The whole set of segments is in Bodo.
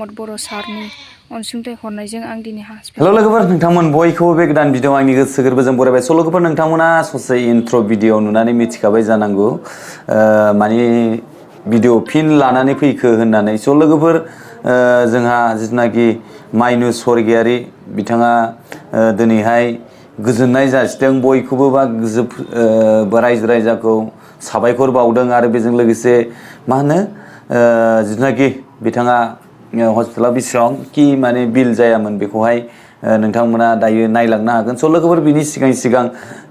प्रमद बर' सारनि अनसुंथाइ हरनायजों आं दिनै हेलो लोगोफोर नोंथांमोन बयखौबो बे गोदान भिडिअ आंनि गोसो गोरबोजों बरायबाय। स' लोगोफोर नोंथांमोना ससे इन्ट्र भिडिअ नुनानै मिथिखाबाय जानांगौ माने भिडिअ फिन लानानै फैखो होननानै। स' लोगोफोर जोंहा जिथुनाखि माइनु स्वर्गीयारि बिथाङा दिनैहाय गोजोननाय जासिदों बयखौबो बा रायजो राजाखौ साबायखर बावदों आरो बेजों लोगोसे मा होनो जिथुनाखि बिथाङा हस्पिटालाव बेसेबां कि माने बिल जायामोन बेखौहाय नोंथांमोना दायो नायलांनो हागोन। स' लोगोफोर बिनि सिगां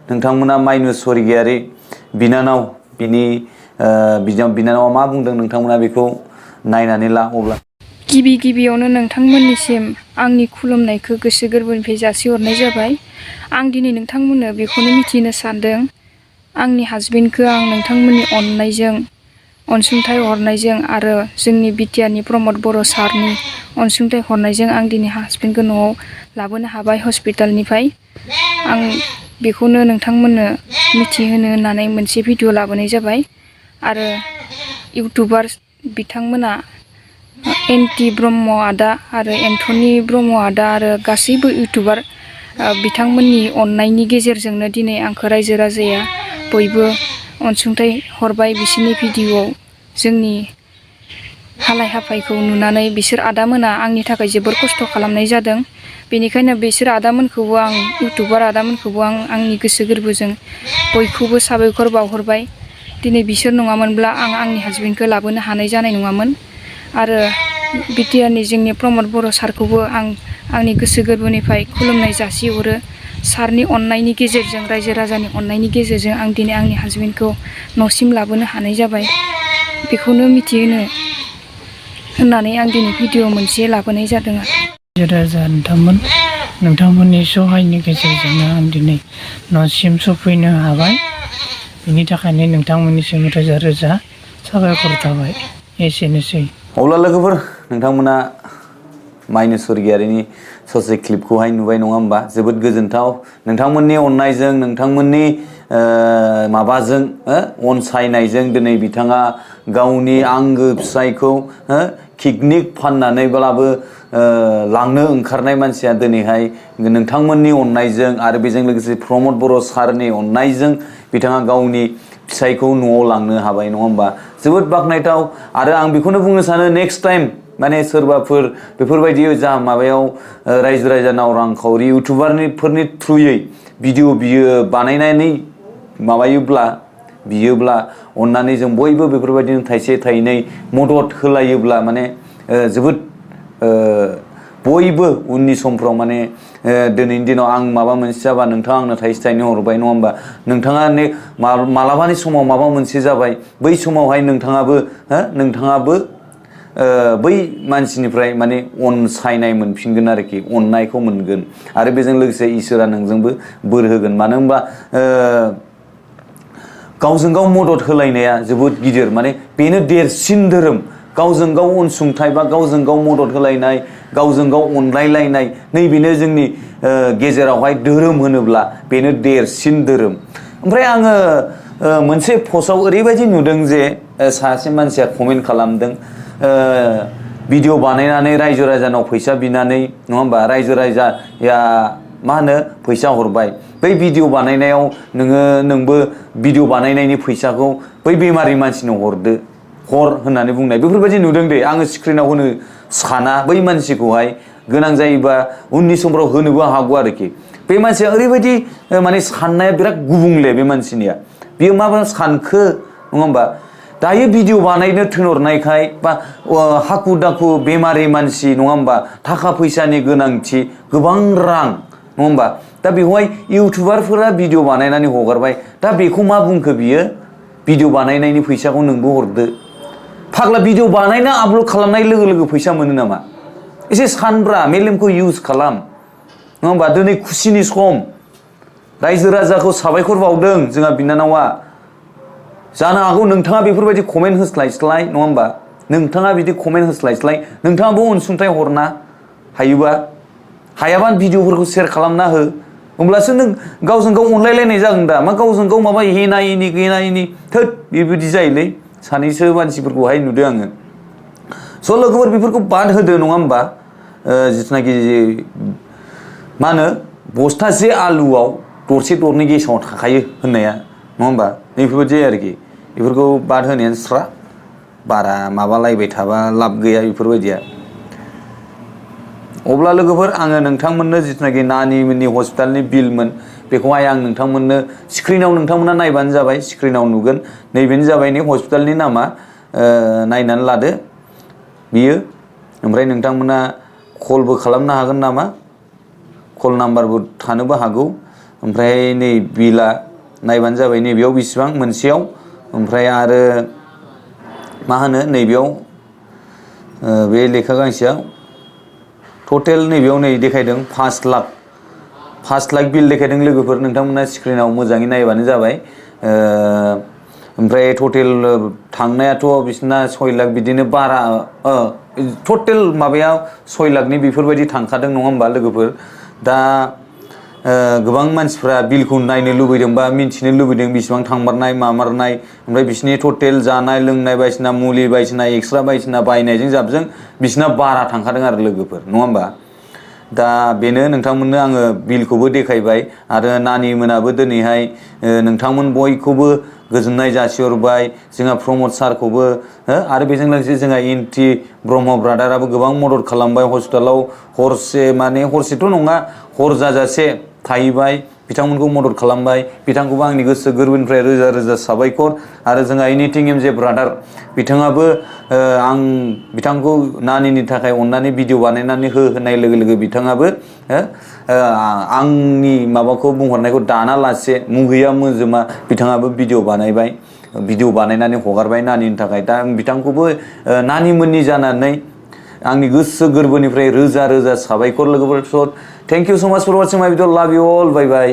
नोंथांमोना माइनु स्वर्गीयारि बिनानाव बिनि बिनानावा मा बुंदों नोंथांमोना बेखौ नायनानै ला। अब्ला गिबियावनो नोंथांमोननिसिम आंनि खुलुमनायखौ गोसो गोरबोनिफ्राय जासिहरनाय जाबाय। आं दिनै नोंथांमोननो बेखौनो मिथिनो सानदों आंनि हासबेन्डखौ आं नोंथांमोननि अननायजों अनसुंथाइ हरनायजों आरो जोंनि बिटिआरनि प्रमद बर' सारनि अनसुंथाइ हरनायजों आं दिनै हासबेन्डखौ न'आव लाबोनो हाबाय हस्पिटालनिफ्राय। आं बेखौनो नोंथांमोननो मिथिहोनो होननानै मोनसे भिडिअ लाबोनाय जाबाय। आरो इउटुबार बिथांमोना एन्टि ब्रह्म आदा आरो एन्थनि ब्रह्म आदा आरो गासैबो इउटुबार बिथांमोननि अननायनि गेजेरजोंनो दिनै आंखौ रायजो राजाया बयबो अनसुंथाइ हरबाय। बिसोरनि भिडिअआव जोंनि हालाय हाफायखौ नुनानै बिसोर आदामोना आंनि थाखाय जोबोर खस्थ' खालामनाय जादों। बेनिखायनो बिसोर आदामोनखौबो आं इउटुबार आदामोनखौबो आंनि गोसो गोरबोजों बयखौबो साबायखर बावहरबाय। दिनै बिसोर नङामोनब्ला आं आंनि हासबेन्डखौ लाबोनो हानाय जानाय नङामोन। आरो बिटिआरनि जोंनि प्रमद बर' सारखौबो आं आंनि गोसो गोरबोनिफ्राय खुलुमनाय जासिहरो। सारनि अननायनि गेजेरजों रायजो राजानि अननायनि गेजेरजों आं दिनै आंनि हासबेन्डखौ न'सिम लाबोनो हानाय जाबाय। बेखौनो मिथिहोनो होननानै आं दिनै भिडिअ मोनसे लाबोनाय जादों आरो। रायजो राजा नोंथांमोननि सहायनि गेजेरजोंनो आं दिनै न'सिम सफैनो हाबाय। बेनि थाखायनो नोंथांमोननिसिम रोजा रोजा साबायखर थाबाय। एसेनोसै। अब्ला लोगोफोर नोंथांमोना माइनु स्वर्गीयारिनि ससे क्लिपखौहाय नुबाय नङा होमबा? जोबोद गोजोनथाव नोंथांमोननि अननायजों नोंथांमोननि माबाजों अनसायनायजों दिनै बिथाङा गावनि आंगो फिसायखौ पिकनिक फाननानैब्लाबो लांनो ओंखारनाय मानसिया दिनैहाय नोंथांमोननि अननायजों आरो बेजों लोगोसे प्रमद बर' सारनि अननायजों बिथाङा गावनि फिसायखौ न'आव लांनो हाबाय नङा होमबा? जोबोद बाख्नायथाव। आरो आं बेखौनो बुंनो सानो नेक्स्ट टाइम माने सोरबाफोर बेफोरबायदि जा माबायाव रायजो राजानाव रांखावरि इउटुबारफोरनि थ्रुयै भिडिअ बियो बानायनानै बियोब्ला अननानै जों बयबो बेफोरबायदिनो थाइसे थाइनै मदद होलायोब्ला माने जोबोद बयबो उननि समफ्राव माने दिनैनि दिनाव आं माबा मोनसे जाबा नोंथाङा आंनो थाइसे थाइनै हरबाय नङा होमबा? नोंथाङा मालाबानि समाव माबा मोनसे जाबाय बै समावहाय नोंथाङाबो बै मानसिनिफ्राय माने अनसायनाय मोनफिनगोन आरोखि, अननायखौ मोनगोन। आरो बेजों लोगोसे इसोरा नोंजोंबो बोर होगोन। मानो होनबा गावजों गाव मदद होलायनाया जोबोद गिदिर, माने बेनो देरसिन धोरोम। गावजों गाव अनसुंथाइ बा गावजों गाव मदद होलायनाय, गावजों गाव अनलायलायनाय, नैबेनो जोंनि गेजेरावहाय धोरोम होनोब्ला बेनो देरसिन धोरोम। ओमफ्राय आङो मोनसे पस्टआव ओरैबायदि नुदों जे सासे मानसिया कमेन्ट खालामदों भिडिअ बानायनानै रायजो राजानाव फैसा बिनानै नङा होमबा? रायजो राजाया मा होनो फैसा हरबाय। बै भिडिअ बानायनायाव नोंबो भिडिअ बानायनायनि फैसाखौ बै बेमारि मानसिनो हर होननानै बुंनाय बेफोरबायदि नुदों दे। आङो स्क्रिनाव होनो साना बै मानसिखौहाय, गोनां जायोबा उननि समफ्राव होनोबो हागौ आरोखि। बे मानसिया ओरैबायदि माने साननाया बिराद गुबुंले बे मानसिनिया। बियो मा सानखो नङा होमबा? दायो भिडिअ बानायनो थिनहरनायखाय बा हाखु दाखु बेमारि मानसि नङा होमबा? थाखा फैसानि गोनांथि, गोबां रां नङा होमबा? दा बेवहाय इउटुबारफोरा भिडिअ बानायनानै हगारबाय। दा बेखौ मा बुंखो बियो? भिडिअ बानायनायनि फैसाखौ नोंबो हरदो। फाग्ला भिडिअ बानायना आपल'ड खालामनाय लोगो लोगो फैसा मोनो नामा? एसे सानब्रा, मेलेमखौ इउज खालाम नङा होमबा? दिनै खुसिनि सम, रायजो राजाखौ साबायखर बावदों जोंहा बिनानावा। जानो हागौ नोंथाङा बेफोरबायदि कमेन्ट होस्लायस्लाय नङा होमबा? नोंथाङा बिदि कमेन्ट होस्लायस्लाय नोंथाङाबो अनसुंथाइ हरना हायोबा, हायाबा भिडिअफोरखौ शेयार खालामना हो। होमब्लासो नों गावजों गाव अनलायलायनाय जागोन दा। मा गावजों गाव माबा एना एनि थोद बेबायदि जायोलै। सानैसो मानसिफोरखौहाय नुदों आङो। स' लोगोफोर बेफोरखौ बाद होदो नङा होमबा जिथुनाखि मा होनो बस्थासे आलुआव दरसे दरनै गेसाव थाखायो होननाया नङा होमबा बेफोरबायदि आरोखि बेफोरखौ बाद होनायानो स्रा बारा माबालायबाय थाबा लाब गैया बेफोरबायदिया अब्ला लोगोफोर आङो नोंथांमोननो जिथुनाखि नानिमोननि हस्पिटालनि बिलमोन बेखौहाय आं नोंथांमोननो स्क्रिनाव नोंथांमोना नायबानो जाबाय स्क्रिनाव नुगोन नैबेनो जाबाय नै हस्पिटालनि नामा नायनानै लादो बियो ओमफ्राय नोंथांमोना कलबो खालामनो हागोन नामा कल नाम्बारबो थानोबो हागौ ओमफ्राय नै बिला नायबानो जाबाय नैबेयाव बेसेबां मोनसेयाव ओमफ्राय आरो मा होनो नैबेयाव बे लेखा गांसेयाव टटेल नैबेयाव नै देखायदों 5 लाख बिल देखायदों लोगोफोर नोंथांमोना स्क्रिनाव मोजाङै नायबानो जाबाय ओमफ्राय टटेल थांनायाथ' बिसिना 6 लाख बिदिनो बारा टटेल माबाया 6 लाखनि बेफोरबायदि थांखादों नङा होमबा लोगोफोर दा गोबां मानसिफ्रा बिलखौ नायनो लुबैदों बा मिन्थिनो लुबैदों बेसेबां थांमारनाय मामारनाय ओमफ्राय बिसिनि टटेल जानाय लोंनाय बायदिसिना मुलि बायदिसिना एक्सट्रा बायदिसिना बायनायजों जाबजों बिसिना बारा थांखादों आरो लोगोफोर नङा होमबा दा बेनो नोंथांमोननो आङो बिलखौबो देखायबाय आरो नानि मोनाबो दिनैहाय नोंथांमोन बयखौबो गोजोननाय जासिहरबाय जोंहा प्रमद सारखौबो आरो बेजों लोगोसे जोंहा इन्टि ब्रह्म ब्रादाराबो गोबां मदद खालामबाय हस्पिटालाव हरसे माने हरसेथ' नङा हर जाजासे थाहैबाय बिथांमोनखौ मदद खालामबाय बिथांखौबो आंनि गोसो गोरबोनिफ्राय रोजा रोजा साबायखर आरो जोंहा एनिथिं एम जे ब्रादार बिथाङाबो आं बिथांखौ नानिनि थाखाय अननानै भिडिअ बानायनानै होनाय लोगो लोगो बिथाङाबो आंनि माबाखौ बुंहरनायखौ दानालासे मुगैया मोजोमा बिथाङाबो भिडिअ बानायबाय भिडिअ बानायनानै हगारबाय नानिनि थाखाय दा आं बिथांखौबो नानिमोननि जानानै आंनि गोसो गोरबोनिफ्राय रोजा रोजा साबायखर लोगोफोर थेंक इउ सो माच फर वाचिं माय भिडिअ लाभ इउ अल बाय बाय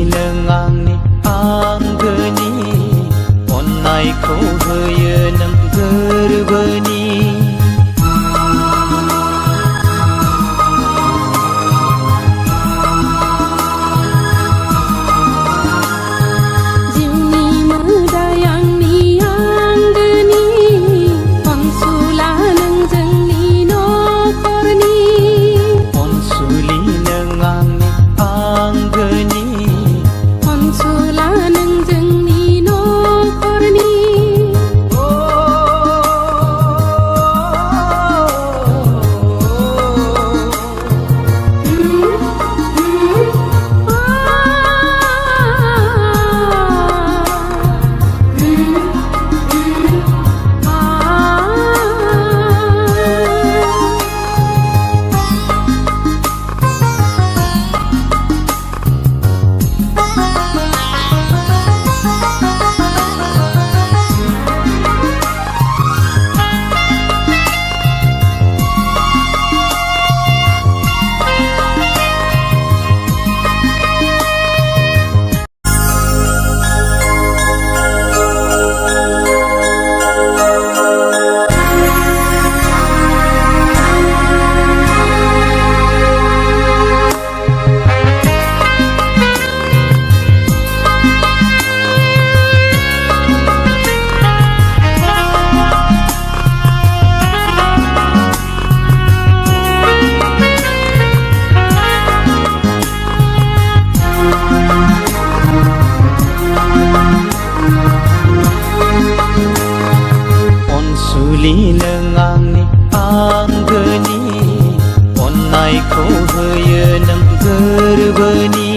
नों आंनि आंगोनि अननायखौ होयो नों गोरबोनि जिउनि मोदाय आंनि आंगोनि अनसुला नों जोंनि नखरनि अनसुलि नों आंनि आंगोनि अनसुला नों जोंनि नखरनि अनसुलि नों आंनि आंगोनि अननायखौ होयो नों गोरबोनि